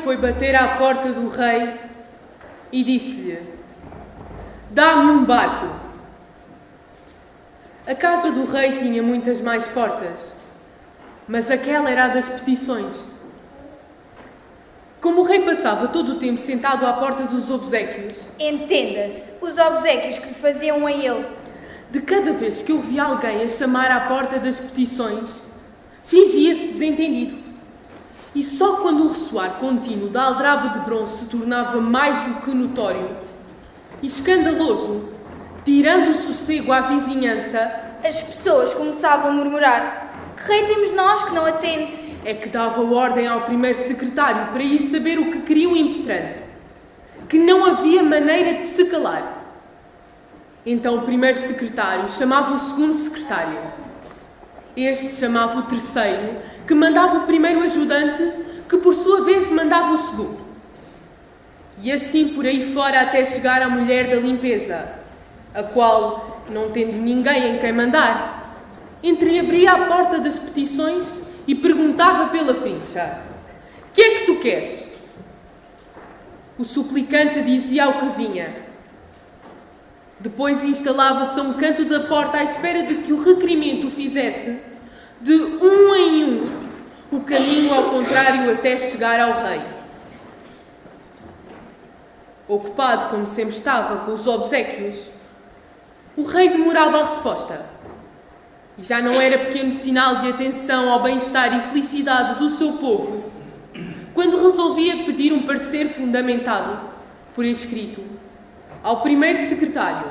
Foi bater à porta do rei e disse-lhe: "Dá-me um barco." A casa do rei tinha muitas mais portas, mas aquela era a das petições. Como o rei passava todo o tempo sentado à porta dos obséquios, entenda-se, os obséquios que lhe faziam a ele, de cada vez que ouvia alguém a chamar à porta das petições, fingia-se desentendido. E só quando o ressoar contínuo da aldraba de bronze se tornava mais do que notório e escandaloso, tirando o sossego à vizinhança, as pessoas começavam a murmurar: "Que rei temos nós que não atende?" É que dava ordem ao primeiro secretário para ir saber o que queria o impetrante, que não havia maneira de se calar. Então o primeiro secretário chamava o segundo secretário. Este chamava o terceiro, que mandava o primeiro ajudante, que por sua vez mandava o segundo. E assim por aí fora até chegar à mulher da limpeza, a qual, não tendo ninguém em quem mandar, entreabria a porta das petições e perguntava pela fincha: "Que é que tu queres?" O suplicante dizia ao que vinha. Depois instalava-se a um canto da porta à espera de que o requerimento o fizesse, de um em um, o caminho ao contrário até chegar ao rei. Ocupado como sempre estava com os obséquios, o rei demorava a resposta. E já não era pequeno sinal de atenção ao bem-estar e felicidade do seu povo, quando resolvia pedir um parecer fundamentado, por escrito, ao primeiro secretário,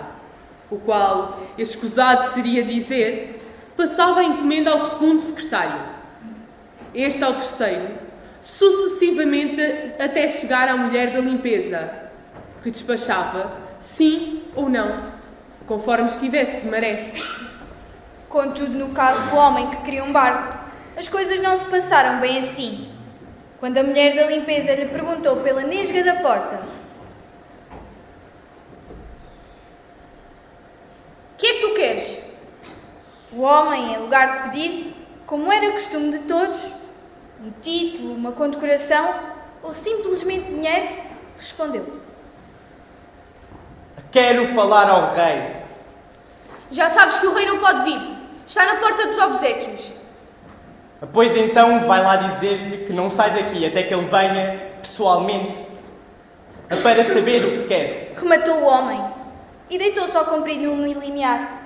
o qual, escusado seria dizer, passava a encomenda ao segundo secretário, este ao terceiro, sucessivamente até chegar à mulher da limpeza, que despachava sim ou não, conforme estivesse de maré. Contudo, no caso do homem que queria um barco, as coisas não se passaram bem assim. Quando a mulher da limpeza lhe perguntou pela nesga da porta: "Que é que tu queres?" O homem, em lugar de pedir, como era costume de todos, um título, uma condecoração ou simplesmente dinheiro, respondeu: "Quero falar ao rei." "Já sabes que o rei não pode vir. Está na porta dos obséquios." "Pois então vai lá dizer-lhe que não sai daqui até que ele venha pessoalmente para saber o que quer." Rematou o homem e deitou-se ao comprido no limiar,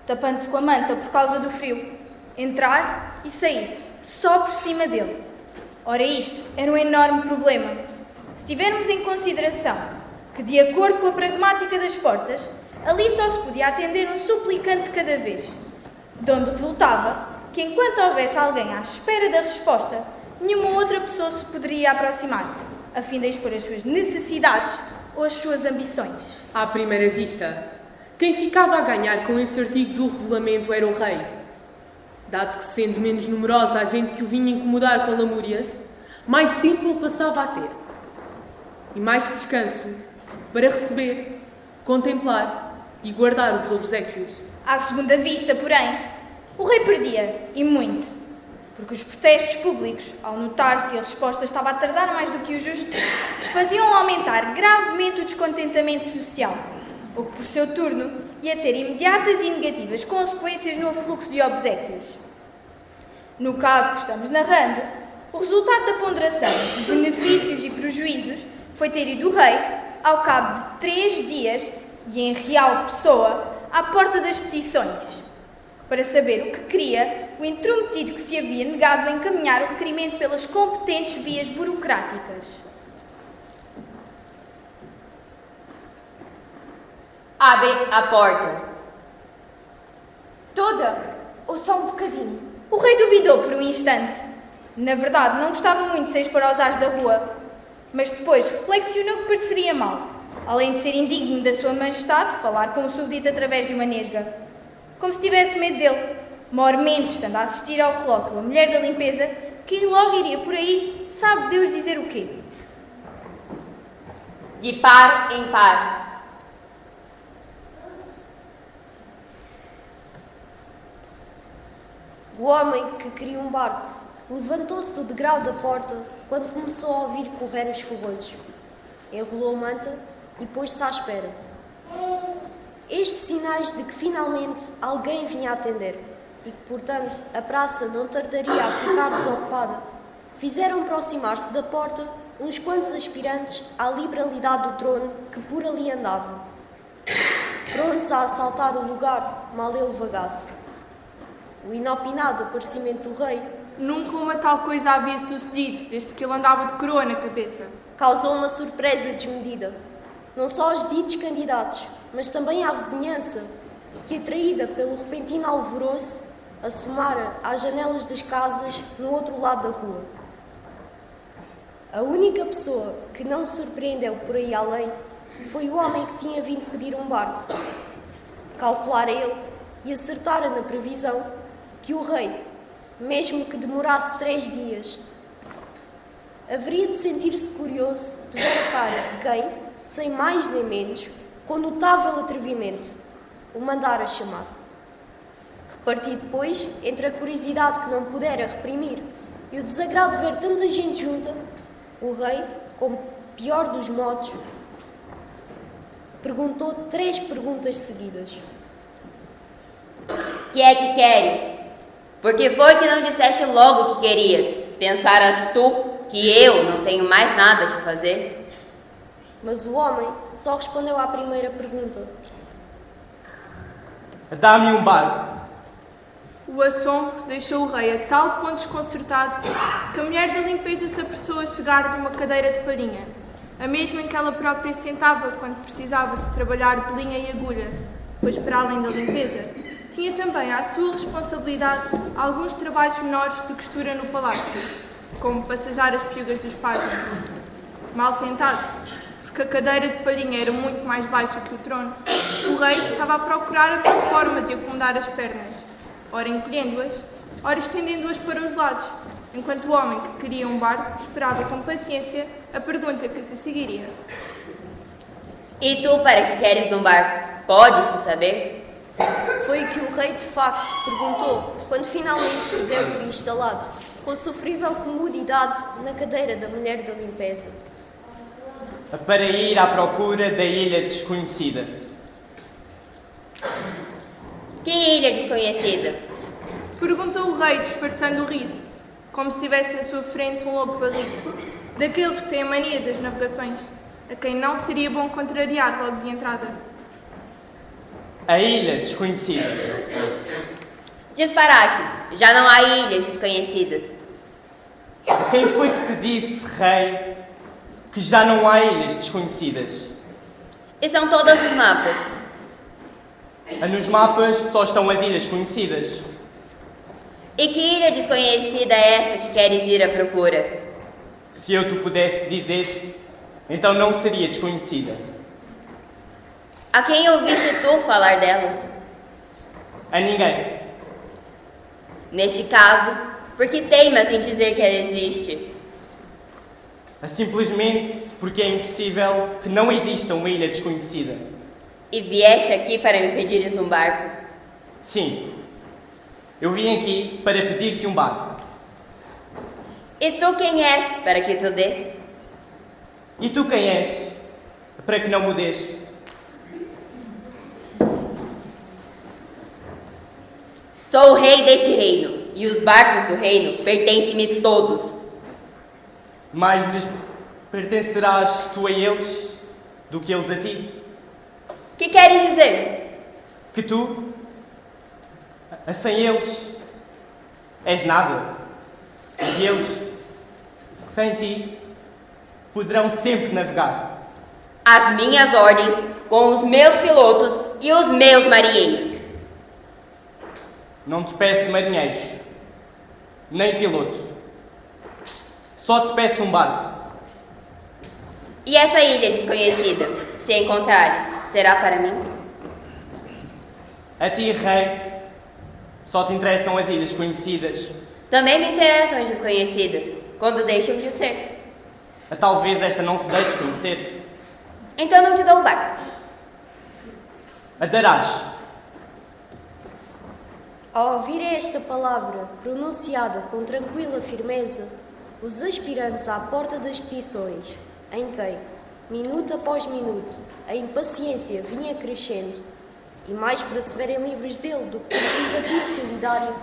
tapando-se com a manta por causa do frio, entrar e sair, só por cima dele. Ora, isto era um enorme problema. Se tivermos em consideração que, de acordo com a pragmática das portas, ali só se podia atender um suplicante de cada vez, de onde resultava que, enquanto houvesse alguém à espera da resposta, nenhuma outra pessoa se poderia aproximar, a fim de expor as suas necessidades ou as suas ambições. À primeira vista, quem ficava a ganhar com este artigo do regulamento era o rei, dado que, sendo menos numerosa a gente que o vinha incomodar com lamúrias, mais tempo ele passava a ter, e mais descanso para receber, contemplar e guardar os obséquios. À segunda vista, porém, o rei perdia, e muito, porque os protestos públicos, ao notar-se que a resposta estava a tardar mais do que o justo, faziam aumentar gravemente o descontentamento social, o que, por seu turno, ia ter imediatas e negativas consequências no afluxo de obséquios. No caso que estamos narrando, o resultado da ponderação de benefícios e prejuízos foi ter ido o rei, ao cabo de 3 dias, e em real pessoa, à porta das petições, para saber o que queria o intrometido que se havia negado a encaminhar o requerimento pelas competentes vias burocráticas. Abre a porta. Toda ou só um bocadinho? O rei duvidou por um instante. Na verdade, não gostava muito de se expor aos ares da rua, mas depois reflexionou que pareceria mal, além de ser indigno da sua majestade, falar com o súbdito através de uma nesga. Como se tivesse medo dele, mormente estando a assistir ao colóquio a mulher da limpeza, que logo iria por aí, sabe Deus dizer o quê. De par em par. O homem que queria um barco levantou-se do degrau da porta quando começou a ouvir correr os ferrolhos. Enrolou a manta e pôs-se à espera. Estes sinais de que finalmente alguém vinha atender e que, portanto, a praça não tardaria a ficar desocupada, fizeram aproximar-se da porta uns quantos aspirantes à liberalidade do trono que por ali andavam, prontos a assaltar o lugar mal ele vagasse. O inopinado aparecimento do rei Nunca uma tal coisa havia sucedido, desde que ele andava de coroa na cabeça. causou uma surpresa desmedida, não só aos ditos candidatos, mas também à vizinhança, que, atraída pelo repentino alvoroço, assomara às janelas das casas no outro lado da rua. A única pessoa que não se surpreendeu por aí além foi o homem que tinha vindo pedir um barco. Calculara ele e acertara na previsão que o rei, mesmo que demorasse 3 dias, haveria de sentir-se curioso de ver a cara de quem, sem mais nem menos, com notável atrevimento, o mandara chamar. Repartido, pois, entre a curiosidade que não pudera reprimir e o desagrado de ver tanta gente junta, o rei, com o pior dos modos, perguntou 3 perguntas seguidas. Que é que queres? Por que foi que não disseste logo o que querias? Pensaras tu que eu não tenho mais nada que fazer? Mas o homem só respondeu à primeira pergunta. Dá-me um barco. O assombro deixou o rei a tal ponto desconcertado que a mulher da limpeza se apressou a chegar de uma cadeira de palhinha, a mesma em que ela própria sentava quando precisava de trabalhar de linha e agulha, pois para além da limpeza, tinha também à sua responsabilidade alguns trabalhos menores de costura no palácio, como passajar as piugas dos páginas. Mal sentado, porque a cadeira de palhinha era muito mais baixa que o trono, o rei estava a procurar a melhor forma de acomodar as pernas, ora encolhendo-as, ora estendendo-as para os lados, enquanto o homem que queria um barco esperava com paciência a pergunta que se seguiria. E tu, para que queres um barco? Pode-se saber? Foi o que o rei de facto perguntou quando finalmente se deu por instalado, com sofrível comodidade, na cadeira da mulher da limpeza. Para ir à procura da ilha desconhecida. Que ilha desconhecida? Perguntou o rei, disfarçando o riso, como se tivesse na sua frente um lobo varrido, daqueles que têm a mania das navegações, a quem não seria bom contrariar logo de entrada. A ilha desconhecida. Disparate. Já não há ilhas desconhecidas. Quem foi que te disse, rei, que já não há ilhas desconhecidas? Estão todas nos mapas. Nos mapas só estão as ilhas conhecidas. E que ilha desconhecida é essa que queres ir à procura? Se eu te pudesse dizer, então não seria desconhecida. A quem ouviste tu falar dela? A ninguém. Neste caso, por que teimas em dizer que ela existe? Simplesmente porque é impossível que não exista uma ilha desconhecida. E vieste aqui para me pedires um barco? Sim. Eu vim aqui para pedir-te um barco. E tu quem és para que te dê? E tu quem és para que não me des? Sou o rei deste reino, e os barcos do reino pertencem-me todos. Mais lhes pertencerás tu a eles do que eles a ti. Que queres dizer? Que tu, sem eles, és nada. E eles, sem ti, poderão sempre navegar. As minhas ordens com os meus pilotos e os meus marinheiros. Não te peço marinheiros, nem piloto. Só te peço um barco. E essa ilha desconhecida, se encontrares, será para mim? A ti, rei, só te interessam as ilhas conhecidas. Também me interessam as desconhecidas, quando deixam de ser. Talvez esta não se deixe conhecer. Então não te dou um barco. A darás. Ao ouvir esta palavra pronunciada com tranquila firmeza, os aspirantes à porta das petições, em quem, minuto após minuto, a impaciência vinha crescendo, e mais para se verem livres dele do que por simpatia solidária,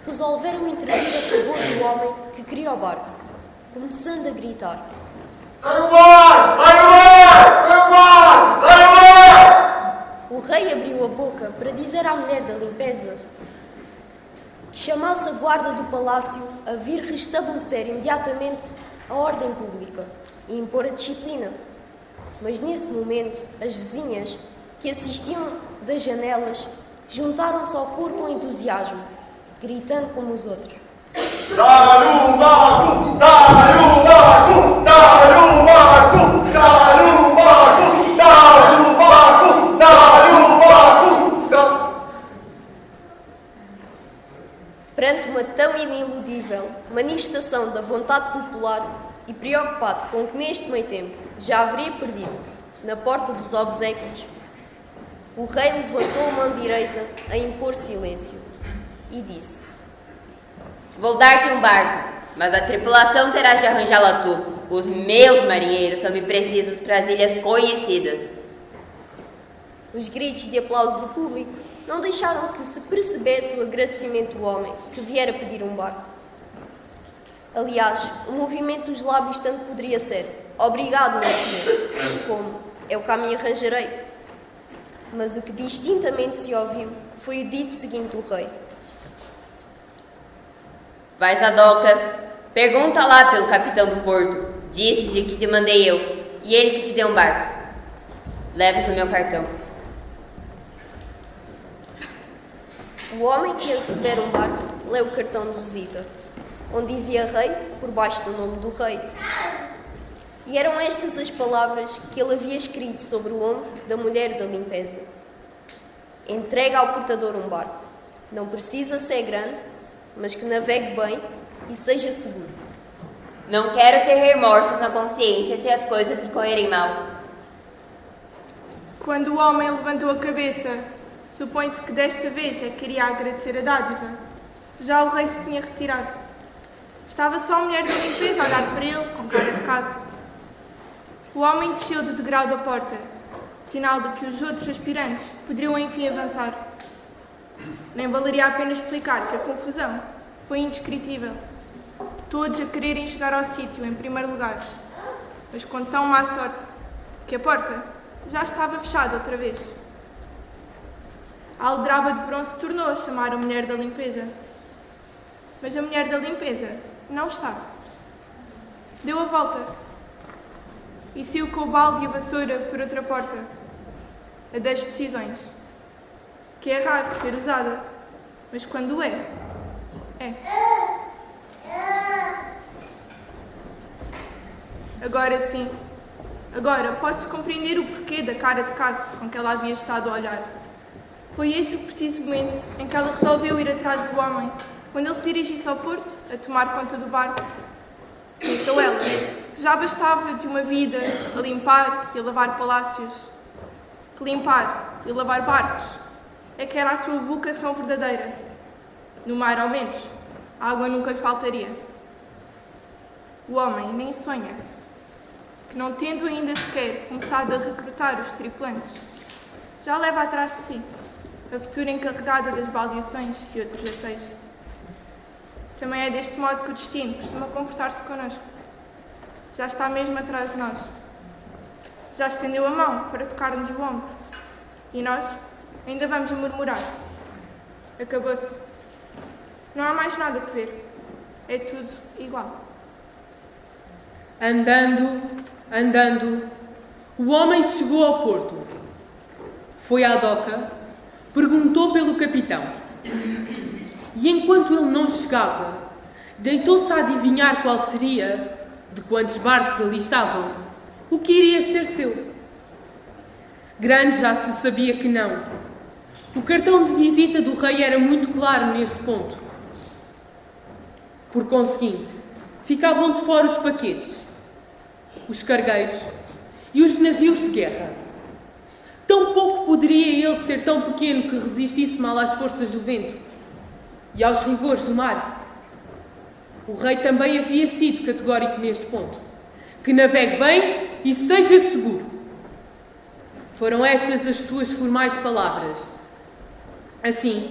resolveram intervir a favor do homem que queria o barco, começando a gritar: O rei abriu a boca para dizer à mulher da limpeza que chamasse a guarda do palácio a vir restabelecer imediatamente a ordem pública e impor a disciplina. Mas nesse momento, as vizinhas, que assistiam das janelas, juntaram-se ao coro com entusiasmo, gritando como os outros: Dar-lhe um barco! Dar-lhe um barco! Dar-lhe um barco! Dar-lhe um barco! Dar-lhe um barco! Dar-lhe um barco! Perante uma tão iniludível manifestação da vontade popular e preocupado com que neste meio tempo já haveria perdido na porta dos obséquios, o rei levantou a mão direita a impor silêncio e disse: Vou dar-te um barco, mas a tripulação terás de arranjá-la tu. Os meus marinheiros são-me precisos para as ilhas conhecidas. Os gritos de aplauso do público não deixaram que se percebesse o agradecimento do homem que viera pedir um barco. Aliás, o movimento dos lábios tanto poderia ser: obrigado, meu senhor, como eu cá me arranjarei. Mas o que distintamente se ouviu foi o dito seguinte do rei: Vais à doca, pergunta lá pelo capitão do porto. Disse-lhe que te mandei eu, e ele que te deu um barco. Leves o meu cartão. O homem que ia receber um barco leu o cartão de visita, onde dizia rei por baixo do nome do rei. E eram estas as palavras que ele havia escrito sobre o ombro da mulher da limpeza: entrega ao portador um barco. Não precisa ser grande, mas que navegue bem e seja seguro. Não quero ter remorsos na consciência se as coisas lhe correrem mal. Quando o homem levantou a cabeça, supõe-se que desta vez é que iria agradecer a dádiva. Já o rei se tinha retirado. Estava só a mulher da limpeza a olhar para ele com cara de caso. O homem desceu do degrau da porta, sinal de que os outros aspirantes poderiam enfim avançar. Nem valeria a pena explicar que a confusão foi indescritível. Todos a quererem chegar ao sítio em primeiro lugar, mas com tão má sorte que a porta já estava fechada outra vez. A aldraba de bronze tornou a chamar a mulher da limpeza, mas a mulher da limpeza não estava. Deu a volta e saiu com o balde e a vassoura por outra porta, a das decisões, que é raro ser usada, mas quando é, é. Agora sim, agora pode-se compreender o porquê da cara de caça com que ela havia estado a olhar. Foi esse o preciso momento em que ela resolveu ir atrás do homem, quando ele se dirigisse ao porto a tomar conta do barco. Pensou ela, já bastava de uma vida a limpar e a lavar palácios. Que limpar e lavar barcos é que era a sua vocação verdadeira. No mar, ao menos, a água nunca lhe faltaria. O homem nem sonha que, não tendo ainda sequer começado a recrutar os tripulantes, já leva atrás de si a futura encarregada das baldeações e outros aceios. Também é deste modo que o destino costuma comportar-se connosco. Já está mesmo atrás de nós. Já estendeu a mão para tocar-nos o ombro. E nós ainda vamos a murmurar. Acabou-se. Não há mais nada que ver. É tudo igual. Andando, andando, o homem chegou ao porto Foi à doca, perguntou pelo capitão. E enquanto ele não chegava, deitou-se a adivinhar qual seria, de quantos barcos ali estavam, o que iria ser seu. Grande já se sabia que não. O cartão de visita do rei era muito claro neste ponto. Por conseguinte, ficavam de fora os paquetes, os cargueiros e os navios de guerra. Tão pouco poderia ele ser tão pequeno que resistisse mal às forças do vento e aos rigores do mar. O rei também havia sido categórico neste ponto. Que navegue bem e seja seguro. Foram estas as suas formais palavras. Assim,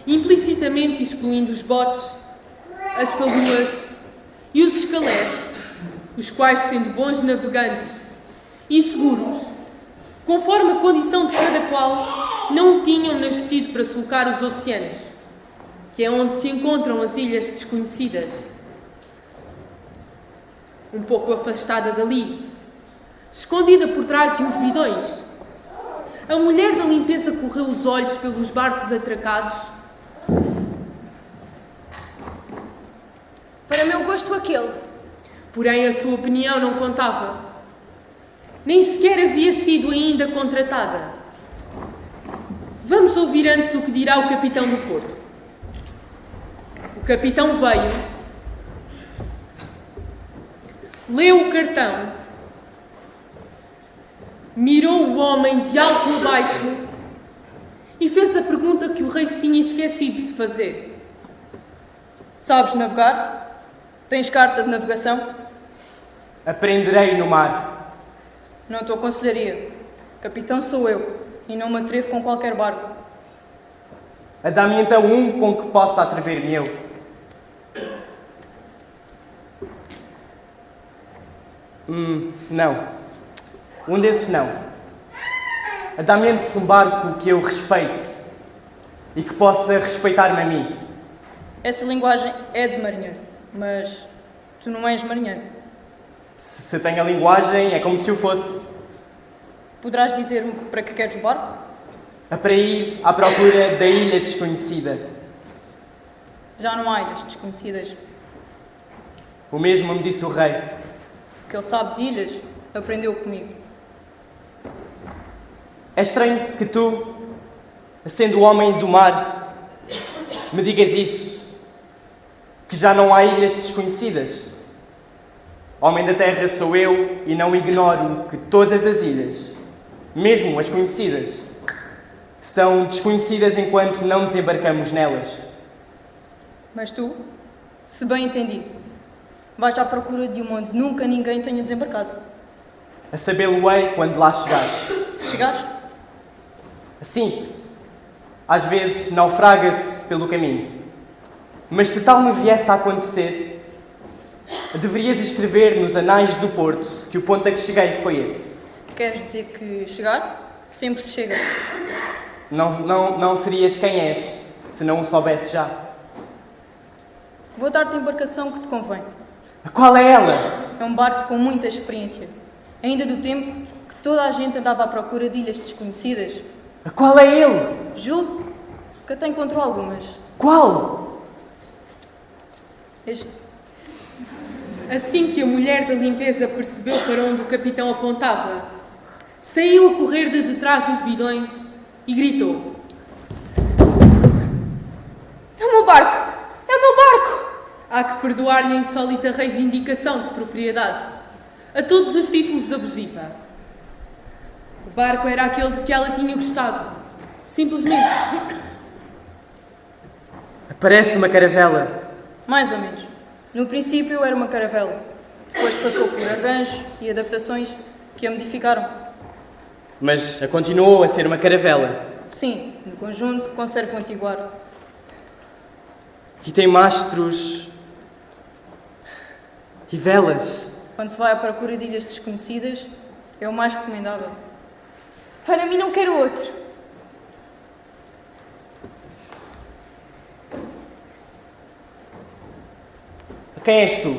implicitamente excluindo os botes, as faluas e os escalés, os quais, sendo bons navegantes e seguros, conforme a condição de cada qual, não tinham nascido para sulcar os oceanos, que é onde se encontram as ilhas desconhecidas. Um pouco afastada dali, escondida por trás de uns bidões, a mulher da limpeza correu os olhos pelos barcos atracados. Para meu gosto, aquele. Porém, a sua opinião não contava. Nem sequer havia sido ainda contratada. Vamos ouvir antes o que dirá o capitão do porto. O capitão veio, leu o cartão, mirou o homem de alto a baixo e fez a pergunta que o rei se tinha esquecido de fazer. Sabes navegar? Tens carta de navegação? Aprenderei no mar. Não te aconselharia. Capitão sou eu e não me atrevo com qualquer barco. Dá-me então um com que possa atrever-me eu. Não. Um desses não. Dá-me antes um barco que eu respeite e que possa respeitar-me a mim. Essa linguagem é de marinheiro, mas tu não és marinheiro. Se tenho a linguagem, é como se eu fosse. Poderás dizer-me para que queres o barco? Para ir à procura da ilha desconhecida. Já não há ilhas desconhecidas. O mesmo me disse o rei. O que ele sabe de ilhas, aprendeu comigo. É estranho que tu, sendo homem do mar, me digas isso, que já não há ilhas desconhecidas. Homem da terra sou eu e não ignoro que todas as ilhas, mesmo as conhecidas, são desconhecidas enquanto não desembarcamos nelas. Mas tu, se bem entendi, vais à procura de uma onde nunca ninguém tenha desembarcado. A sabê-lo-ei quando lá chegar. Se chegares? Sim, às vezes naufraga-se pelo caminho. Mas se tal me viesse a acontecer, deverias escrever nos anais do Porto que o ponto a que cheguei foi esse. Queres dizer que chegar, sempre se chega. Não serias quem és, se não o soubesse já. Vou dar-te a embarcação que te convém. Qual é ela? É um barco com muita experiência. Ainda do tempo que toda a gente andava à procura de ilhas desconhecidas. Qual é ele? Julgo que até encontrou algumas. Qual? Este. Assim que a mulher da limpeza percebeu para onde o capitão apontava, saiu a correr de detrás dos bidões e gritou: É o meu barco! É o meu barco! Há que perdoar-lhe a insólita reivindicação de propriedade, a todos os títulos abusiva. O barco era aquele de que ela tinha gostado, simplesmente. Parece uma caravela. Mais ou menos. No princípio era uma caravela. Depois passou por arranjos e adaptações que a modificaram. Mas continuou a ser uma caravela. Sim, no conjunto conserva o antiguar. E tem mastros e velas. Quando se vai à procura de ilhas desconhecidas, é o mais recomendável. Para mim não quero outro. Quem és tu?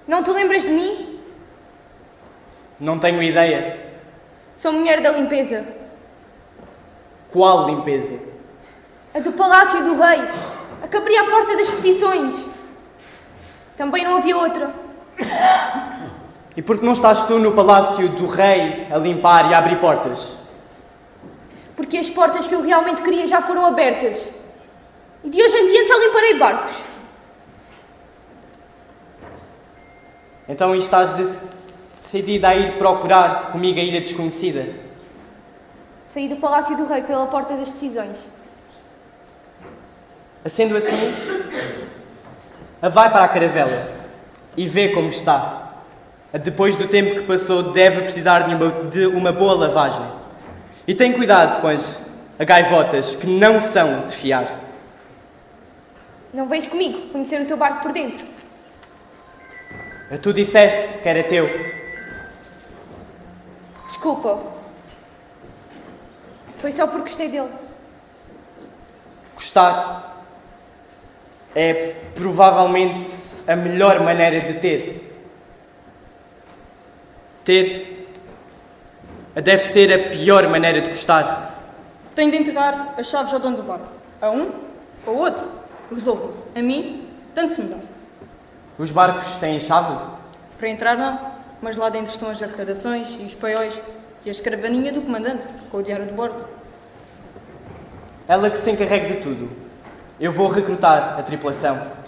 Não te lembras de mim? Não tenho ideia. Sou mulher da limpeza. Qual limpeza? A do Palácio do Rei, a que abria a porta das petições. Também não havia outra. E por que não estás tu no Palácio do Rei a limpar e a abrir portas? Porque as portas que eu realmente queria já foram abertas. E de hoje em diante só limparei barcos. Então estás decidida a ir procurar comigo a Ilha Desconhecida? Saí do Palácio do Rei pela porta das decisões. Sendo assim, vai para a caravela e vê como está. Depois do tempo que passou, deve precisar de uma boa lavagem. E tem cuidado com as gaivotas que não são de fiar. Não vens comigo conhecer o teu barco por dentro? Tu disseste que era teu. Desculpa. Foi só porque gostei dele. Gostar é provavelmente a melhor maneira de ter. Ter deve ser a pior maneira de gostar. Tem de entregar as chaves ao dono do barco. A um ou outro. Resolvam-se. A mim, tanto se me dá. Os barcos têm chave? Para entrar não, mas lá dentro estão as arrecadações e os paióis e a escrivaninha do comandante, com o diário de bordo. Ela que se encarregue de tudo. Eu vou recrutar a tripulação.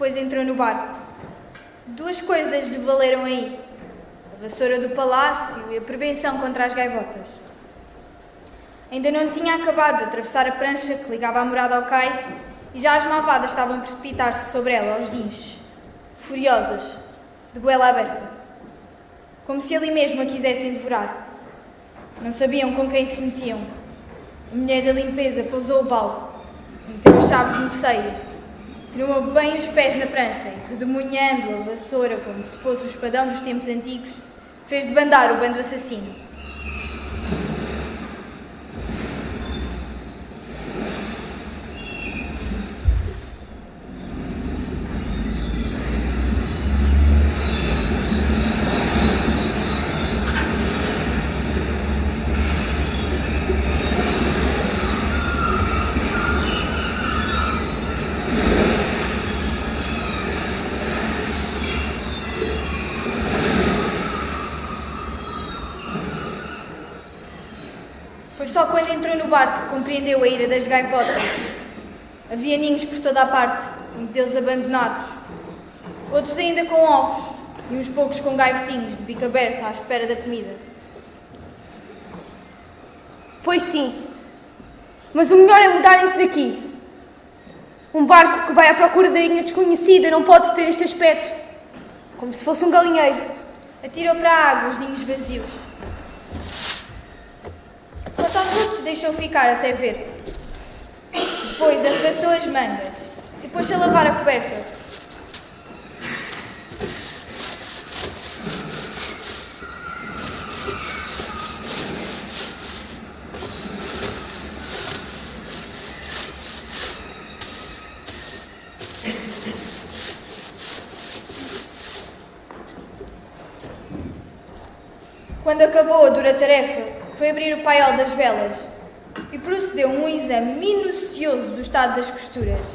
Depois entrou no barco. Duas coisas lhe valeram aí: a vassoura do palácio e a prevenção contra as gaivotas. Ainda não tinha acabado de atravessar a prancha que ligava a morada ao cais e já as malvadas estavam a precipitar-se sobre ela aos guinchos, furiosas, de goela aberta, como se ali mesmo a quisessem devorar. Não sabiam com quem se metiam. A mulher da limpeza pousou o balde, meteu as chaves no seio, tirou bem os pés na prancha e, redemoinhando a vassoura como se fosse o espadão dos tempos antigos, fez de bandar o bando assassino. Foi só quando entrou no barco que compreendeu a ira das gaivotas. Havia ninhos por toda a parte, muitos deles abandonados, outros ainda com ovos e uns poucos com gaivotinhos de bico aberto à espera da comida. Pois sim, mas o melhor é mudarem-se daqui. Um barco que vai à procura da ilha desconhecida não pode ter este aspecto, como se fosse um galinheiro. Atirou para a água os ninhos vazios. Quanto aos outros deixou ficar até ver. Depois arregaçou as mangas e pôs-se a lavar a coberta. Quando acabou a dura tarefa, foi abrir o paiol das velas e procedeu um exame minucioso do estado das costuras,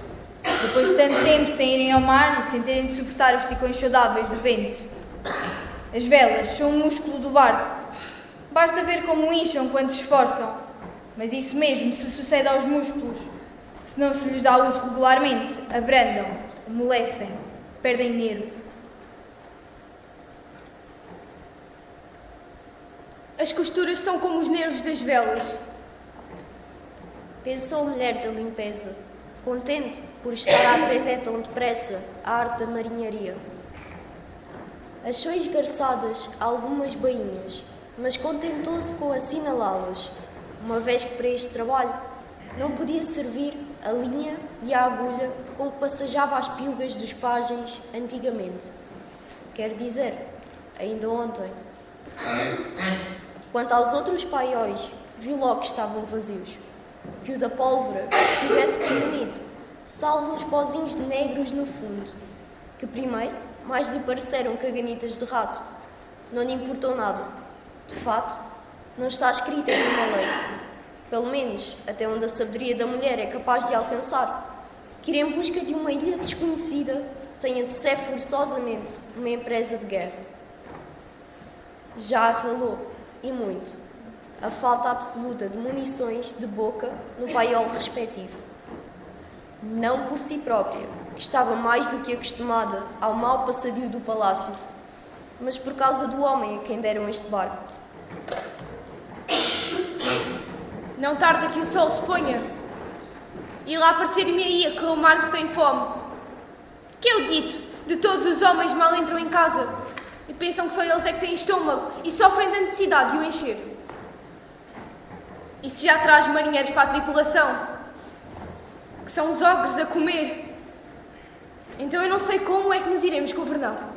depois de tanto tempo sem irem ao mar e sem terem de suportar os ticões saudáveis do vento. As velas são um músculo do barco. Basta ver como incham quando se esforçam, mas isso mesmo se sucede aos músculos. Se não se lhes dá uso regularmente, abrandam, amolecem, perdem nervo. As costuras são como os nervos das velas. Pensou a mulher da limpeza, contente por estar a aprender tão depressa a arte da marinharia. Achou esgarçadas algumas bainhas, mas contentou-se com assinalá-las, uma vez que para este trabalho não podia servir a linha e a agulha com que passejava as piugas dos pajens antigamente. Quer dizer, ainda ontem. Quanto aos outros paióis, viu logo que estavam vazios, que o da pólvora estivesse prevenido, salvo uns pozinhos negros no fundo, que primeiro mais lhe pareceram caganitas de rato. Não lhe importou nada. De fato, não está escrito em nenhuma lei, pelo menos até onde a sabedoria da mulher é capaz de alcançar, que ir em busca de uma ilha desconhecida tenha de ser forçosamente uma empresa de guerra. Já ralou, e muito, a falta absoluta de munições de boca no paiol respectivo. Não por si própria, que estava mais do que acostumada ao mau passadio do palácio, mas por causa do homem a quem deram este barco. Não tarda que o sol se ponha, e lá aparecer-me aí aquele mar que tem fome. Que é o dito de todos os homens mal entram em casa e pensam que só eles é que têm estômago e sofrem da necessidade de o encher. E se já traz marinheiros para a tripulação, que são os ogres a comer, então eu não sei como é que nos iremos governar.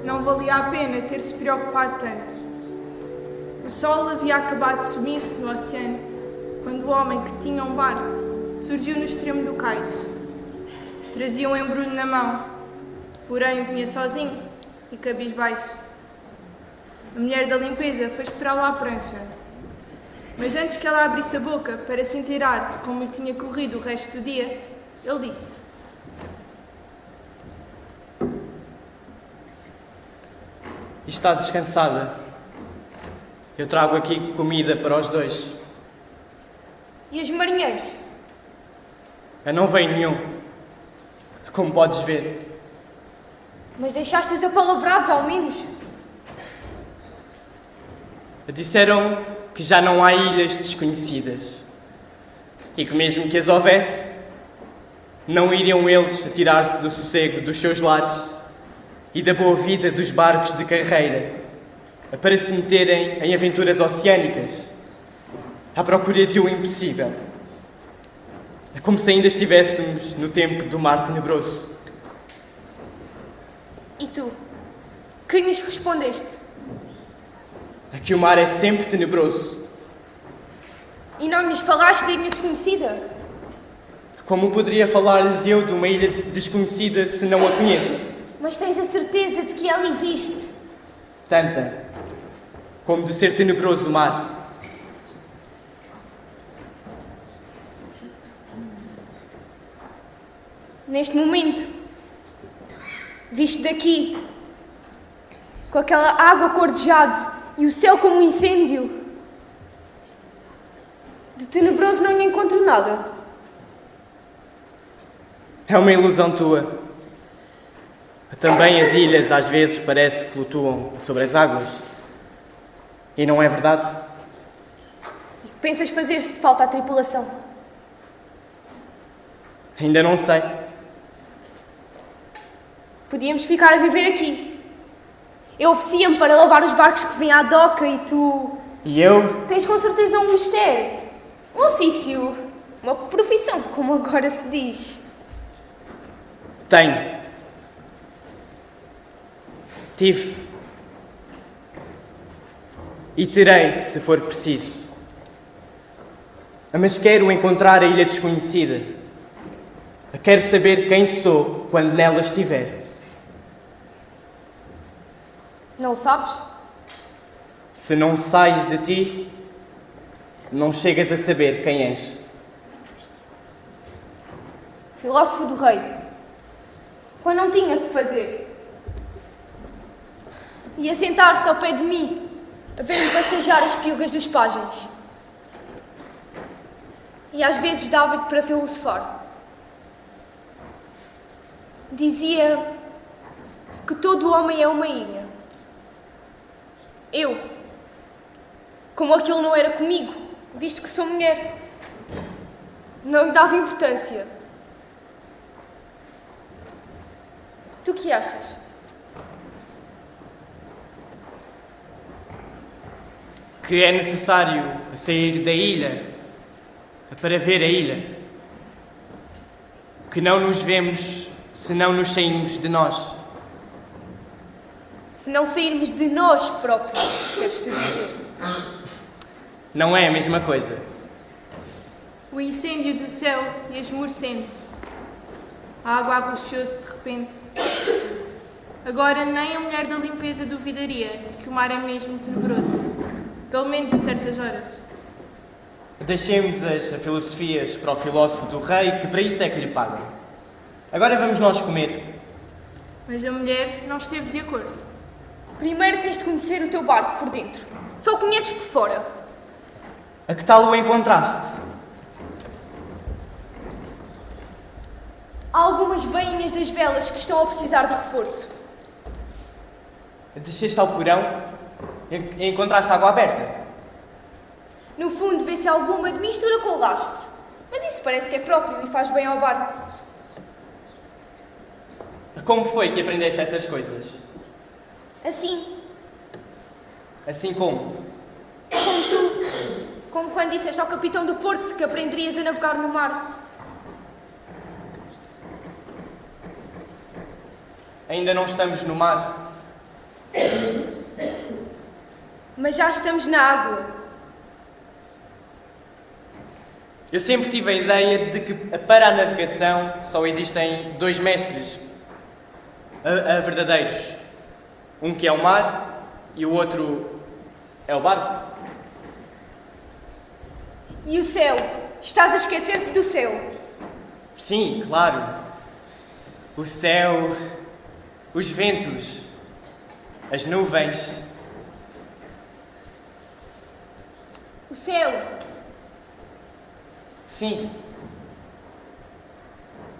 Não valia a pena ter-se preocupado tanto. O sol havia acabado de sumir-se no oceano quando o homem que tinha um barco surgiu no extremo do cais. Trazia um embrulho na mão, porém vinha sozinho e cabisbaixo. A mulher da limpeza foi esperá-lo à prancha. Mas antes que ela abrisse a boca para se inteirar de como lhe tinha corrido o resto do dia, ele disse: Está descansada. Eu trago aqui comida para os dois. E os marinheiros? Eu não veio nenhum, como podes ver. Mas deixaste-os apalavrados, ao menos. Disseram que já não há ilhas desconhecidas e que mesmo que as houvesse, não iriam eles atirar-se do sossego dos seus lares e da boa vida dos barcos de carreira para se meterem em aventuras oceânicas à procura de um impossível. É como se ainda estivéssemos no tempo do mar tenebroso. E tu? Que lhes respondeste? É que o mar é sempre tenebroso. E não lhes falaste da ilha desconhecida? Como poderia falar-lhes eu de uma ilha desconhecida se não a conheço? Mas tens a certeza de que ela existe? Tanta como de ser tenebroso o mar. Neste momento, visto daqui, com aquela água cor de jade e o céu como um incêndio, de tenebroso não lhe encontro nada. É uma ilusão tua. Também as ilhas às vezes parece que flutuam sobre as águas. E não é verdade? E que pensas fazer se te falta a tripulação? Ainda não sei. Podíamos ficar a viver aqui. Eu oferecia-me para lavar os barcos que vêm à doca e tu... E eu? Tens com certeza um mistério, um ofício, uma profissão, como agora se diz. Tenho. Tive. E terei, se for preciso. Mas quero encontrar a ilha desconhecida. Quero saber quem sou quando nela estiver. Não o sabes? Se não sais de ti, não chegas a saber quem és. Filósofo do rei, quando não tinha que fazer, ia sentar-se ao pé de mim, a ver-me passejar as piugas dos pajens. E às vezes dava-lhe para filosofar. Dizia que todo homem é uma ilha. Eu, como aquilo não era comigo, visto que sou mulher, não lhe dava importância. Tu que achas? Que é necessário sair da ilha para ver a ilha. Que não nos vemos se não nos saímos de nós. Se não sairmos de nós próprios, queres-te dizer? Não é a mesma coisa. O incêndio do céu ia esmorecendo. A água arrochou-se de repente. Agora nem a mulher da limpeza duvidaria de que o mar é mesmo tenebroso. Pelo menos a certas horas. Deixemos as filosofias para o filósofo do rei, que para isso é que lhe pagam. Agora vamos nós comer. Mas a mulher não esteve de acordo. Primeiro tens de conhecer o teu barco por dentro. Só o conheces por fora. A que tal o encontraste? Há algumas bainhas das velas que estão a precisar de reforço. Desceste ao porão e encontraste água aberta. No fundo vê-se alguma de mistura com o lastro. Mas isso parece que é próprio e faz bem ao barco. Como foi que aprendeste essas coisas? Assim, Assim como? como tu. Como quando disseste ao capitão do porto que aprenderias a navegar no mar. Ainda não estamos no mar. Mas já estamos na água. Eu sempre tive a ideia de que para a navegação só existem dois mestres a verdadeiros. Um que é o mar e o outro é o barco. E o céu? Estás a esquecer-te do céu. Sim, claro. O céu, os ventos, as nuvens. O céu. Sim.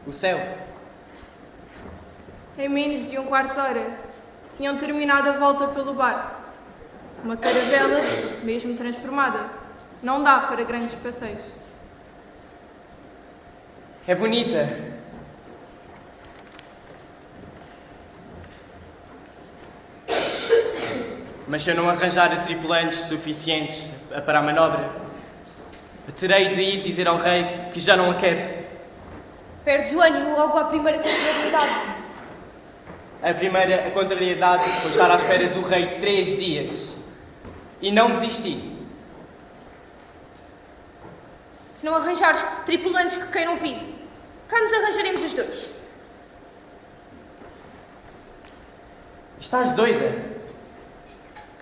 O céu. Em menos de um quarto de hora, tinham terminado a volta pelo barco. Uma caravela, mesmo transformada, não dá para grandes passeios. É bonita. Mas se eu não arranjar tripulantes suficientes para a manobra, terei de ir dizer ao rei que já não a quero. Perdes o ânimo logo à primeira contrariedade. A primeira, a contrariedade, foi estar à espera do rei 3 dias. E não desisti. Se não arranjares tripulantes que queiram vir, cá nos arranjaremos os dois. Estás doida?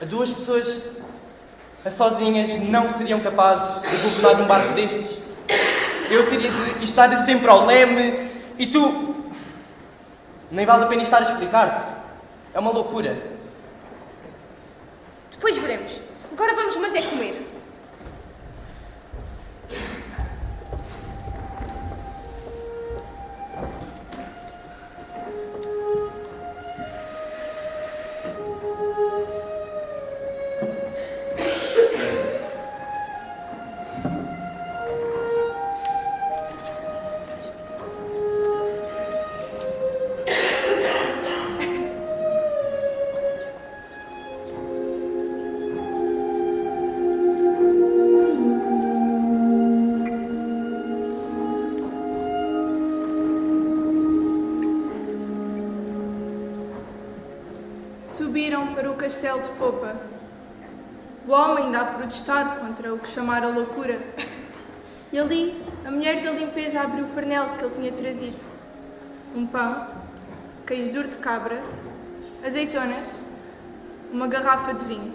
A 2 pessoas a sozinhas não seriam capazes de governar um barco destes. Eu teria de estar sempre ao leme e tu... Nem vale a pena estar a explicar-te. É uma loucura. Depois veremos. Agora vamos, mas é comer. Subiram para o castelo de popa. O homem ainda a protestar contra o que chamara loucura. E ali, a mulher da limpeza abriu o farnel que ele tinha trazido. Um pão, queijo duro de cabra, azeitonas, uma garrafa de vinho.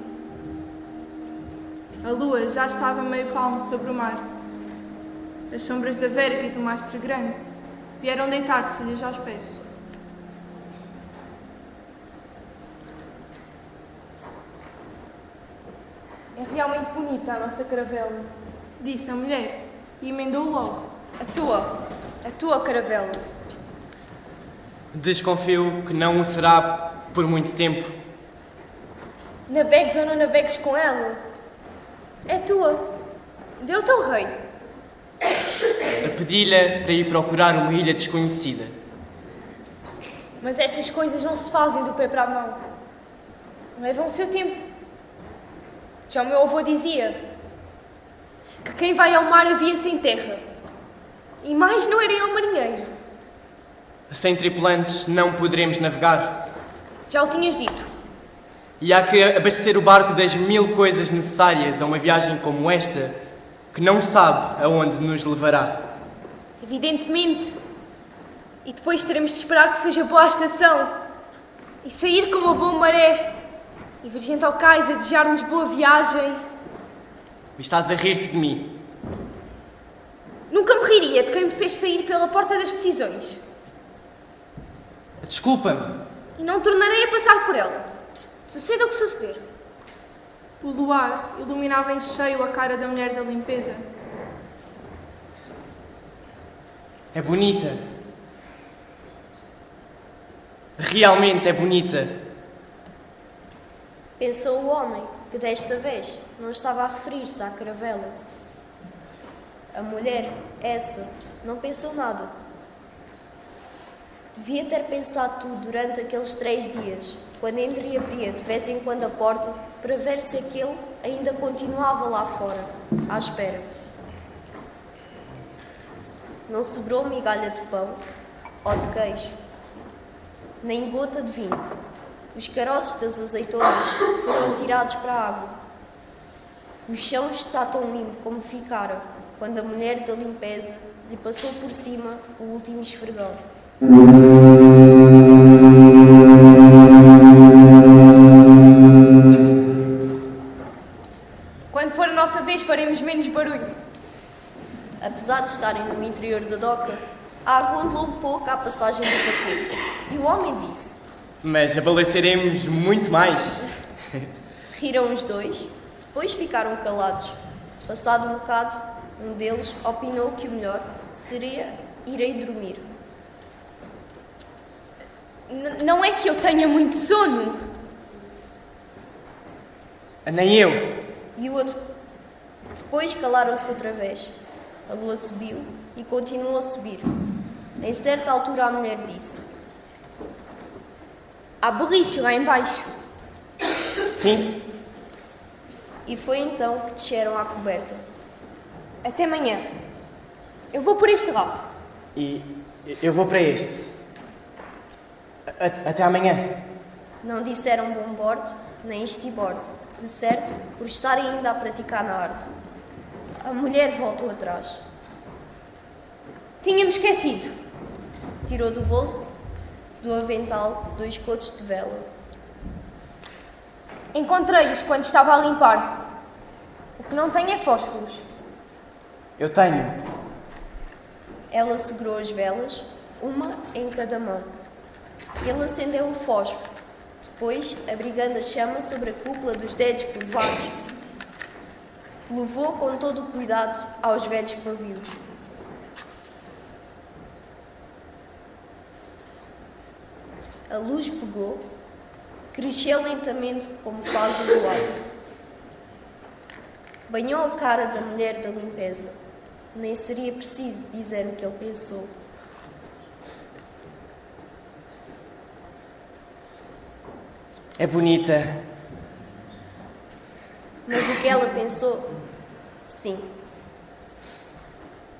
A lua já estava meio calma sobre o mar. As sombras da verga e do mastro grande vieram deitar-se-lhes aos pés. É realmente bonita a nossa caravela. Disse a mulher e emendou logo. A tua caravela. Desconfio que não o será por muito tempo. Navegues ou não navegues com ela, é tua. Deu-te ao rei. Pedi-lhe para ir procurar uma ilha desconhecida. Mas estas coisas não se fazem do pé para a mão. Levam o seu tempo. Já o meu avô dizia que quem vai ao mar avia-se em terra. E mais não era eu marinheiro. Sem tripulantes não poderemos navegar. Já o tinhas dito. E há que abastecer o barco das 1000 coisas necessárias a uma viagem como esta, que não sabe aonde nos levará. Evidentemente. E depois teremos de esperar que seja boa a estação. E sair com uma boa maré. E vir gente ao cais a desejar-nos boa viagem. Estás a rir-te de mim. Nunca me riria de quem me fez sair pela porta das decisões. Desculpa-me. E não tornarei a passar por ela. Suceda o que suceder. O luar iluminava em cheio a cara da mulher da limpeza. É bonita. Realmente é bonita. Pensou o homem, que desta vez não estava a referir-se à caravela. A mulher, essa, não pensou nada. Devia ter pensado tudo durante aqueles 3 dias, quando entreabria de vez em quando a porta, para ver se aquele ainda continuava lá fora, à espera. Não sobrou migalha de pão ou de queijo, nem gota de vinho. Os caroços das azeitonas foram tirados para a água. O chão está tão limpo como ficara quando a mulher da limpeza lhe passou por cima o último esfregão. Quando for a nossa vez, faremos menos barulho. Apesar de estarem no interior da doca, a água ondulou um pouco à passagem do tapete. E o homem disse: Mas abalaceremos muito mais. Riram os dois, depois ficaram calados. Passado um bocado, um deles opinou que o melhor seria irem dormir. Não é que eu tenha muito sono. Nem eu. E o outro. Depois calaram-se outra vez. A lua subiu e continuou a subir. Em certa altura a mulher disse: Há beliche lá embaixo. Sim. E foi então que desceram à coberta. Até amanhã. Eu vou por este lado. E eu vou para este. Até amanhã. Não disseram bom bordo, nem estibordo, de certo, por estarem ainda a praticar na arte. A mulher voltou atrás. Tínhamos esquecido. Tirou do bolso, do avental, 2 cotos de vela. Encontrei-os quando estava a limpar. O que não tenho é fósforos. Eu tenho. Ela segurou as velas, uma em cada mão. Ele acendeu o fósforo, depois, abrigando a chama sobre a cúpula dos dedos curvados, levou com todo o cuidado aos velhos pavios. A luz pegou, cresceu lentamente como faz o luar. Banhou a cara da mulher da limpeza. Nem seria preciso dizer o que ele pensou. É bonita. Mas o que ela pensou? Sim.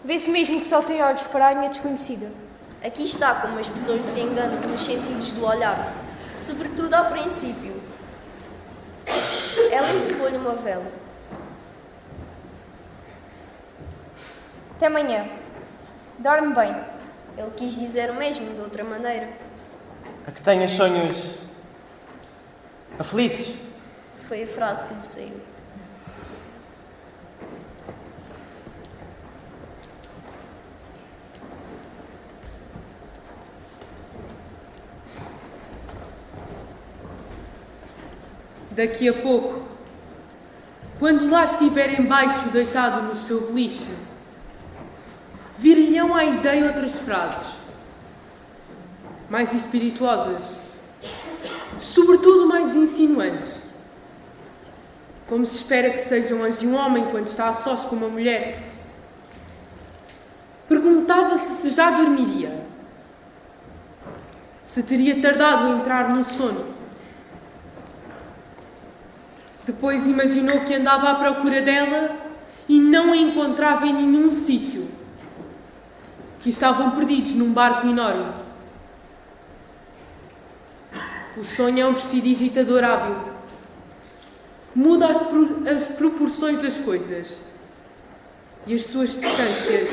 Vê-se mesmo que só tem olhos para a minha desconhecida. Aqui está como as pessoas se enganam nos sentidos do olhar, sobretudo ao princípio. Ela entregou-lhe uma vela. Até amanhã. Dorme bem. Ele quis dizer o mesmo de outra maneira. A que tenhas sonhos felizes. Foi a frase que lhe saiu. Daqui a pouco, quando lá estiver embaixo deitado no seu beliche, vir-lhe-ão à ideia outras frases, mais espirituosas, sobretudo mais insinuantes, como se espera que sejam as de um homem quando está a sós com uma mulher. Perguntava-se se já dormiria, se teria tardado a entrar no sono. Depois imaginou que andava à procura dela e não a encontrava em nenhum sítio, que estavam perdidos num barco enorme. O sonho é um prestidigitador hábil. Muda as proporções das coisas e as suas distâncias.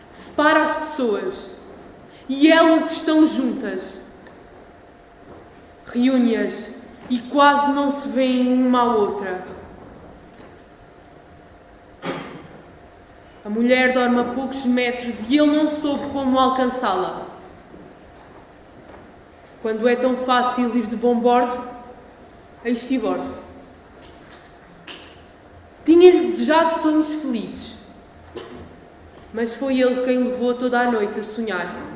Separa as pessoas e elas estão juntas. Reúne-as e quase não se vêem uma à outra. A mulher dorme a poucos metros e ele não soube como alcançá-la. Quando é tão fácil ir de bom bordo a estibordo. Tinha-lhe desejado sonhos felizes, mas foi ele quem levou toda a noite a sonhar.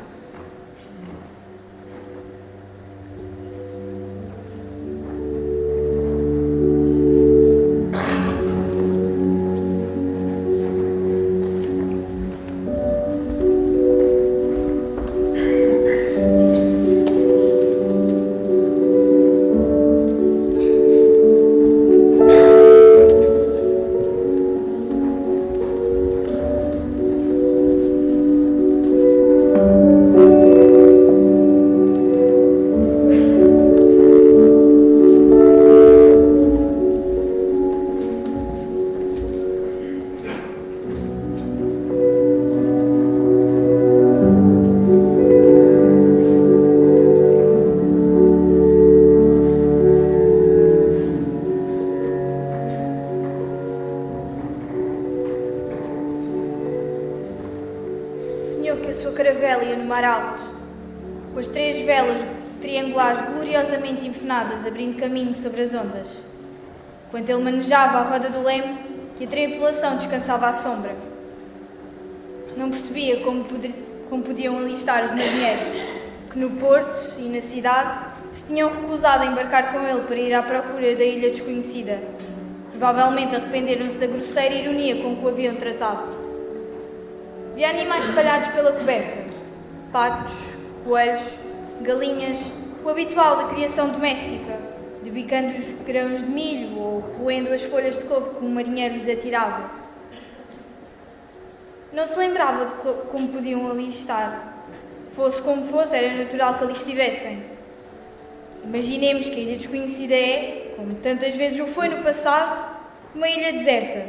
com as 3 velas triangulares gloriosamente enfenadas abrindo caminho sobre as ondas, enquanto ele manejava a roda do leme e a tripulação descansava à sombra. Não percebia como podiam ali estar os marinheiros, que no porto e na cidade se tinham recusado a embarcar com ele para ir à procura da ilha desconhecida. Provavelmente arrependeram-se da grosseira ironia com que o haviam tratado. Via animais espalhados pela coberta: patos, coelhos, galinhas, o habitual da criação doméstica, debicando os grãos de milho ou roendo as folhas de couve que um marinheiro lhes atirava. Não se lembrava de como podiam ali estar, Fosse como fosse, era natural que ali estivessem. Imaginemos que a Ilha Desconhecida é, como tantas vezes o foi no passado, uma ilha deserta.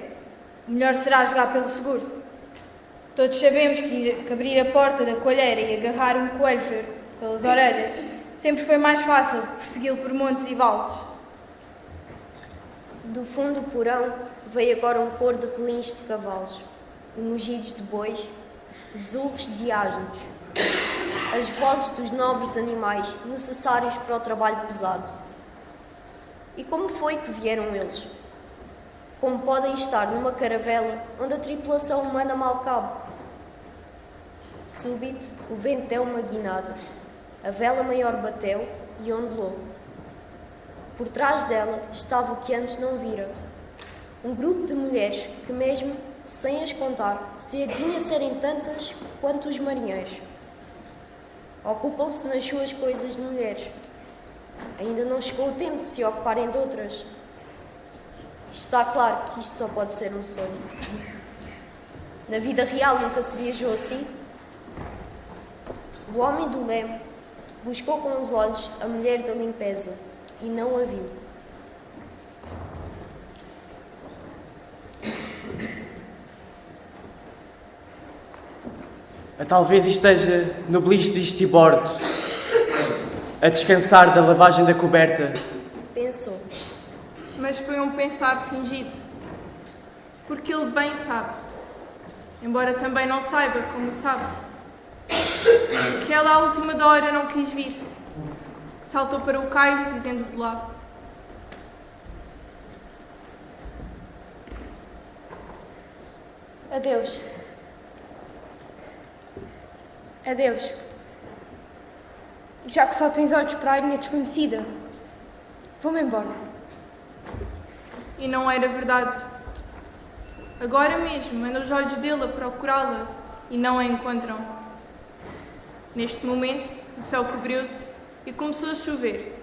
O melhor será jogar pelo seguro. Todos sabemos que abrir a porta da coalheira e agarrar um coelho pelas orelhas sempre foi mais fácil que persegui-lo por montes e vales. Do fundo do porão veio agora um cor de relinchos de cavalos, de mugidos de bois, zurros de asnos, as vozes dos nobres animais necessários para o trabalho pesado. E como foi que vieram eles? Como podem estar numa caravela onde a tripulação humana mal cabe? Súbito, o vento deu uma guinada, a vela maior bateu e ondulou. Por trás dela estava o que antes não vira. Um grupo de mulheres que, mesmo sem as contar, se adivinha serem tantas quanto os marinheiros. Ocupam-se nas suas coisas de mulheres. Ainda não chegou o tempo de se ocuparem de outras. Está claro que isto só pode ser um sonho. Na vida real nunca se viajou assim. O homem do leme buscou com os olhos a mulher da limpeza e não a viu. Talvez esteja no beliche de estibordo, a descansar da lavagem da coberta. Pensou. Mas foi um pensar fingido. Porque ele bem sabe, embora também não saiba como sabe, que ela à última da hora não quis vir. Saltou para o cais dizendo de lá: Adeus. Adeus. E já que só tens olhos para a Ilha Desconhecida, vou-me embora. E não era verdade. Agora mesmo andam os olhos dele a procurá-la e não a encontram. Neste momento, o céu cobriu-se e começou a chover.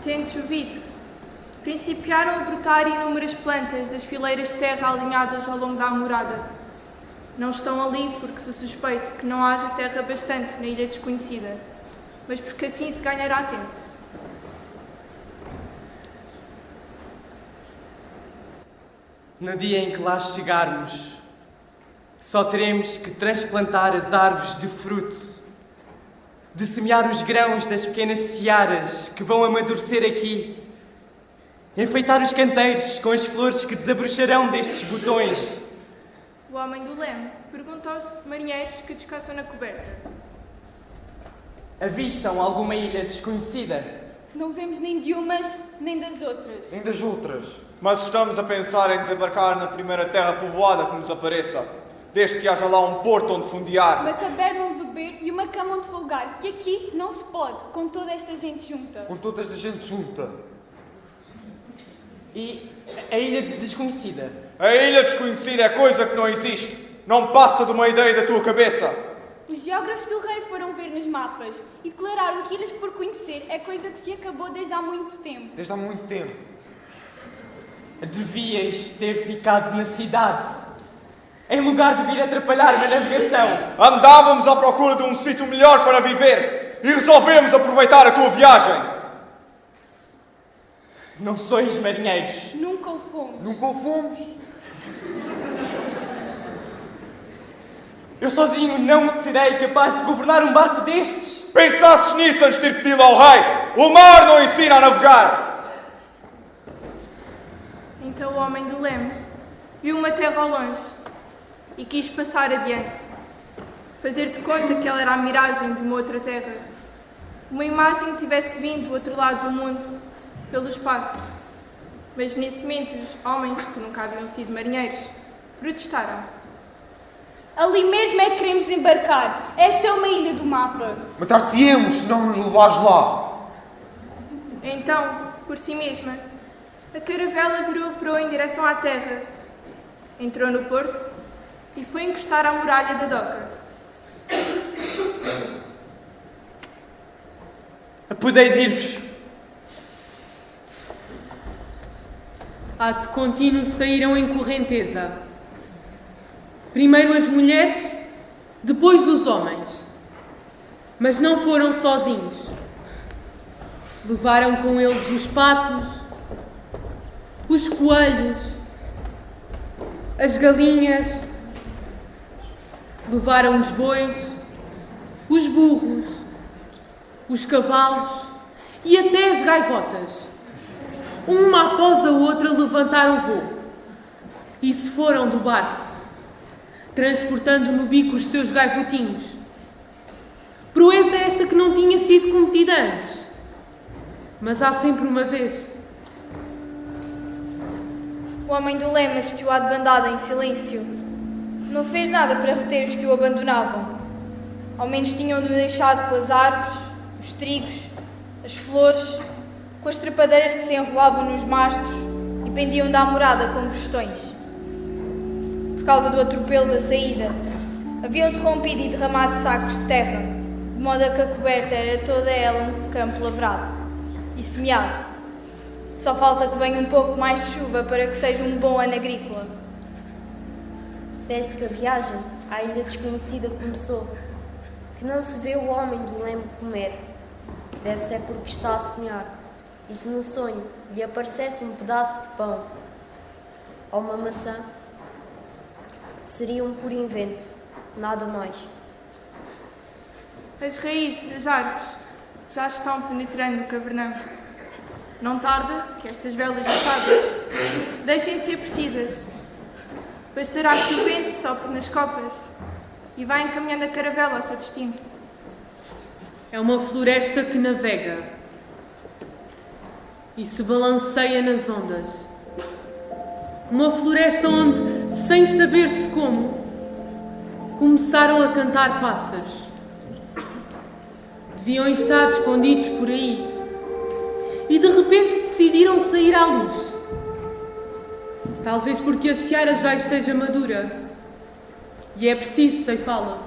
Tendo chovido, principiaram a brotar inúmeras plantas das fileiras de terra alinhadas ao longo da amurada. Não estão ali porque se suspeita que não haja terra bastante na Ilha Desconhecida, mas porque assim se ganhará tempo. No dia em que lá chegarmos, só teremos que transplantar as árvores de fruto, de semear os grãos das pequenas searas que vão amadurecer aqui, enfeitar os canteiros com as flores que desabrocharão destes botões. O homem do leme perguntou aos marinheiros que descansam na coberta: Avistam alguma ilha desconhecida? Não vemos nem de umas, nem das outras. Nem das outras. Mas estamos a pensar em desembarcar na primeira terra povoada que nos apareça, desde que haja lá um porto onde fundear. Uma taberna onde beber e uma cama onde folgar, que aqui não se pode, com toda esta gente junta. Com toda esta gente junta. E a ilha desconhecida? A ilha desconhecida é coisa que não existe. Não passa de uma ideia da tua cabeça. Os geógrafos do rei foram ver nos mapas e declararam que ilhas por conhecer é coisa que se acabou desde há muito tempo. Desde há muito tempo. Devias ter ficado na cidade, em lugar de vir atrapalhar-me a navegação. Andávamos à procura de um sítio melhor para viver e resolvemos aproveitar a tua viagem. Não sois marinheiros. Nunca o fomos. Nunca o fomos. Eu sozinho não serei capaz de governar um barco destes. Pensasses nisso antes de ter pedido ao rei. O mar não ensina a navegar. Então o homem do leme viu uma terra ao longe e quis passar adiante, fazer de conta que ela era a miragem de uma outra terra, uma imagem que tivesse vindo do outro lado do mundo, pelo espaço. Mas nesse momento os homens, que nunca haviam sido marinheiros, protestaram. Ali mesmo é que queremos embarcar. Esta é uma ilha do mapa. Matar-te-emos se não nos levares lá. Então, por si mesma, a caravela virou em direção à terra, entrou no porto e foi encostar à muralha da doca. Podeis ir-vos. Ato contínuo saíram em correnteza. Primeiro as mulheres, depois os homens. Mas não foram sozinhos. Levaram com eles os patos, os coelhos, as galinhas, levaram os bois, os burros, os cavalos e até as gaivotas. Uma após a outra levantaram voo e se foram do barco, transportando no bico os seus gaivotinhos. Proeza esta que não tinha sido cometida antes, mas há sempre uma vez. O homem do leme assistiu à debandada em silêncio. Não fez nada para reter os que o abandonavam. Ao menos tinham de o deixado com as árvores, os trigos, as flores, com as trepadeiras que se enrolavam nos mastros e pendiam da morada como vestões. Por causa do atropelo da saída, haviam-se rompido e derramado sacos de terra, de modo a que a coberta era toda ela um campo lavrado e semeado. Só falta que venha um pouco mais de chuva para que seja um bom ano agrícola. Desde que a viagem à ilha desconhecida começou, que não se vê o homem do leme comer. Deve ser porque está a sonhar. E se no sonho lhe aparecesse um pedaço de pão ou uma maçã, seria um puro invento, nada mais. As raízes das árvores já estão penetrando no cavernão. Não tarda que estas velas passadas deixem de ser precisas. Bastará que o vento sopre nas copas e vá encaminhando a caravela ao seu destino. É uma floresta que navega e se balanceia nas ondas. Uma floresta onde, sem saber-se como, começaram a cantar pássaros. Deviam estar escondidos por aí e de repente decidiram sair à luz. Talvez porque a seara já esteja madura e é preciso ceifá-la.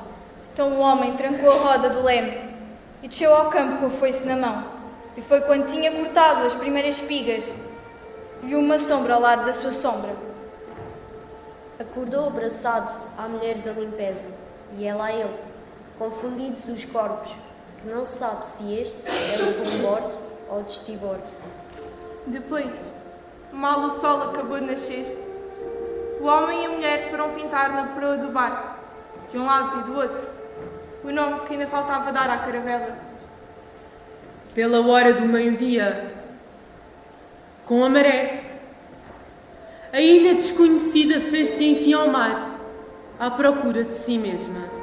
Então o homem trancou a roda do leme e desceu ao campo com a foice na mão. E foi quando tinha cortado as primeiras espigas, viu uma sombra ao lado da sua sombra. Acordou abraçado à mulher da limpeza, e ela a ele, confundidos os corpos, que não se sabe se este era o bombordo ou o de estibordo. Depois, mal o sol acabou de nascer, o homem e a mulher foram pintar na proa do barco, de um lado e do outro, o nome que ainda faltava dar à caravela. Pela hora do meio-dia, com a maré, a ilha desconhecida fez-se enfim ao mar, à procura de si mesma.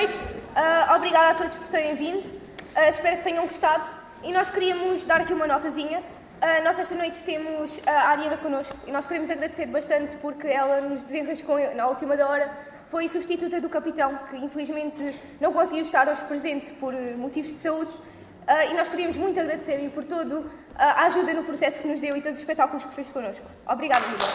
noite, obrigada a todos por terem vindo, espero que tenham gostado e nós queríamos dar aqui uma notazinha. Nós esta noite temos a Ariana connosco e nós queremos agradecer bastante porque ela nos desenrascou na última da hora, foi substituta do capitão que infelizmente não conseguiu estar hoje presente por motivos de saúde e nós queríamos muito agradecer-lhe por toda a ajuda no processo que nos deu e todos os espetáculos que fez connosco. Obrigada, Miguel.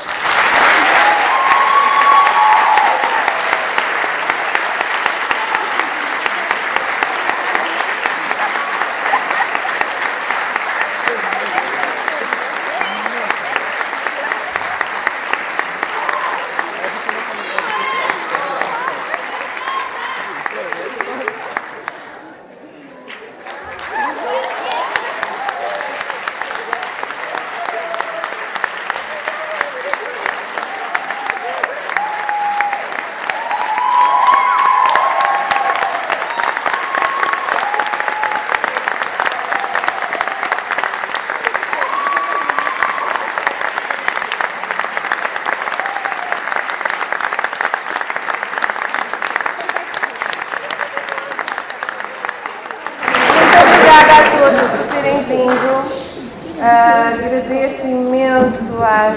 Agradeço imenso às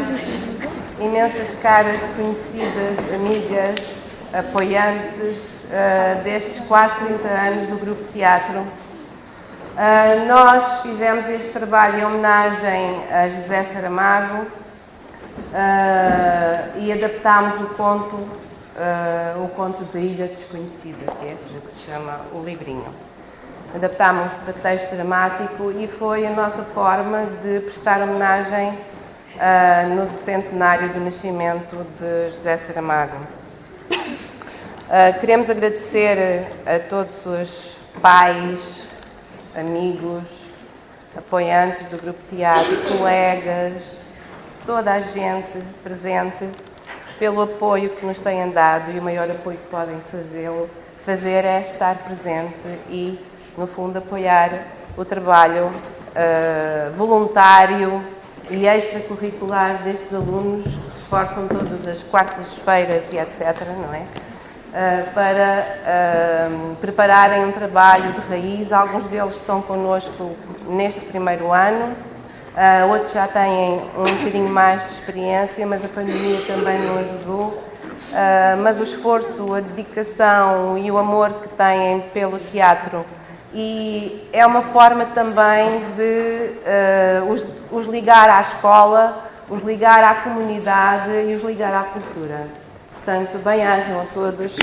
imensas caras conhecidas, amigas, apoiantes destes quase 30 anos do Grupo Teatro. Nós fizemos este trabalho em homenagem a José Saramago e adaptámos o conto da Ilha Desconhecida, que é assim que se chama o livrinho. Adaptámos para texto dramático e foi a nossa forma de prestar homenagem no centenário do nascimento de José Saramago. Queremos agradecer a todos os pais, amigos, apoiantes do Grupo Teatro, colegas, toda a gente presente, pelo apoio que nos têm dado e o maior apoio que podem fazer é estar presente e, no fundo, apoiar o trabalho voluntário e extracurricular destes alunos que se esforçam todas as quartas-feiras e etc., não é? Para prepararem um trabalho de raiz. Alguns deles estão connosco neste primeiro ano, outros já têm um bocadinho mais de experiência, mas a pandemia também não ajudou. Mas o esforço, a dedicação e o amor que têm pelo teatro e é uma forma também de os ligar à escola, os ligar à comunidade e os ligar à cultura. Portanto, bem-ajam a todos.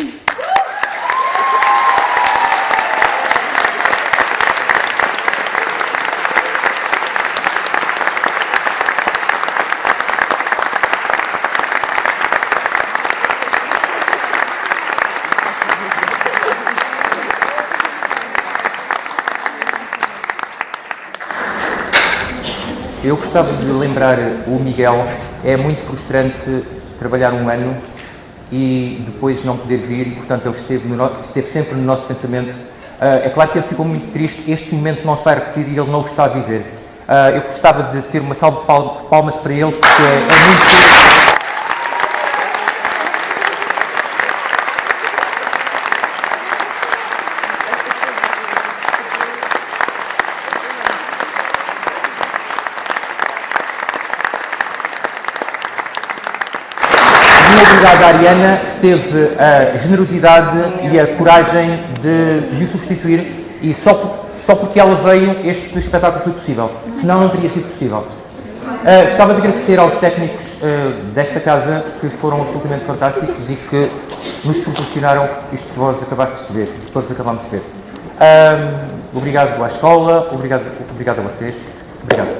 Eu gostava de lembrar o Miguel, é muito frustrante trabalhar um ano e depois não poder vir e, portanto, ele esteve sempre no nosso pensamento. É claro que ele ficou muito triste, este momento não se vai repetir e ele não o está a viver. Eu gostava de ter uma salva de palmas para ele, porque é muito... A Ariana teve a generosidade e a coragem de o substituir e só porque ela veio este espetáculo foi possível, senão não teria sido possível. Gostava de agradecer aos técnicos desta casa que foram absolutamente fantásticos e que nos proporcionaram isto que vós acabaste de ver, que todos acabámos de ver. Obrigado à escola, obrigado a vocês. Obrigado.